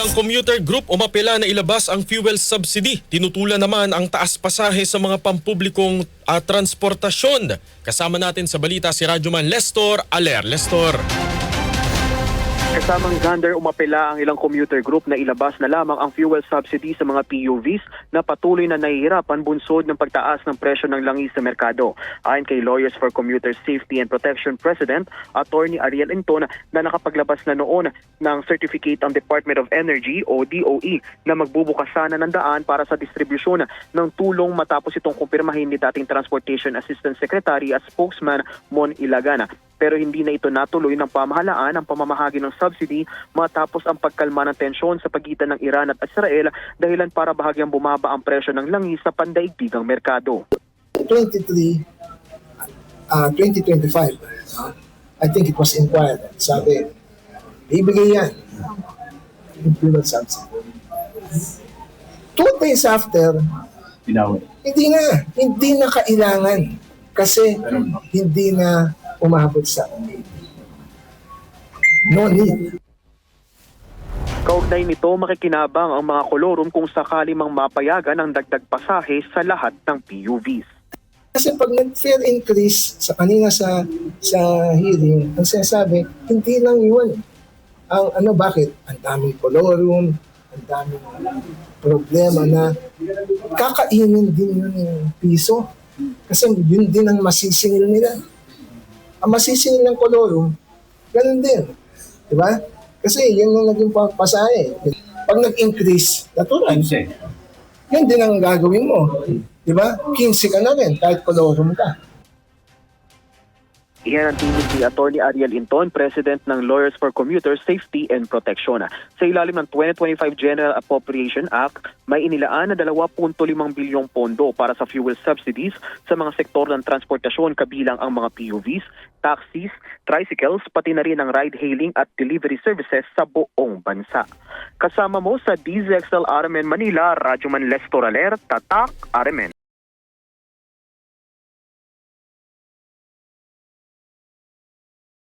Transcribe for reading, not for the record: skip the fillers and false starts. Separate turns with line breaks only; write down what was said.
Ilang commuter group umapela na ilabas ang fuel subsidy. Tinutulan naman ang taas pasahe sa mga pampublikong transportasyon. Kasama natin sa balita si Radyoman Lestor Aler. Lestor.
Kasamang Gander, umapela ang ilang commuter group na ilabas na lamang ang fuel subsidy sa mga PUVs na patuloy na nahihirapan bunsod ng pagtaas ng presyo ng langis sa merkado. Ayon kay Lawyers for Commuter Safety and Protection President, Attorney Ariel Inton, na nakapaglabas na noon ng certificate ang Department of Energy o DOE na magbubukas sana ng daan para sa distribusyon ng tulong matapos itong kumpirmahin ni dating Transportation Assistant Secretary at spokesman Mon Ilagana. Pero hindi na ito natuloy ng pamahalaan ang pamamahagi ng subsidy matapos ang pagkalma ng tensyon sa pagitan ng Iran at Israel dahilan para bahagyang bumaba ang presyo ng langis sa pandaigdigang merkado.
2025, I think it was inquired. Sabi, ibigay yan. Yung fuel subsidy. 2 days after, hindi na kailangan kasi hindi na umabot sa no need.
Kaugnay nito, makikinabang ang mga kolorum kung sakali mang mapayagan ang dagdag pasahe sa lahat ng PUVs.
Kasi pag nag-fare increase sa kanina sa hearing, ang sinasabi, hindi lang yun. Ang bakit? Ang daming kolorum, ang daming problema na kakainin din yun yung piso. Kasi yun din ang masisingil nila. Ang masisingil ng kolorum, ganun din. Diba? Kasi yun ang naging pasahe. Pag nag-increase, natural. Yun din ang gagawin mo. Diba? 15 ka na rin, kahit kolorum ka.
Iyan ang tinig ni Attorney Ariel Inton, President ng Lawyers for Commuter Safety and Protection. Sa ilalim ng 2025 General Appropriation Act, may inilaan na 2.5 bilyong pondo para sa fuel subsidies sa mga sektor ng transportasyon kabilang ang mga PUVs, taxis, tricycles, pati na rin ang ride-hailing at delivery services sa buong bansa. Kasama mo sa DZXL RMN Manila, Radyoman Lestor Aler, Tatak RMN.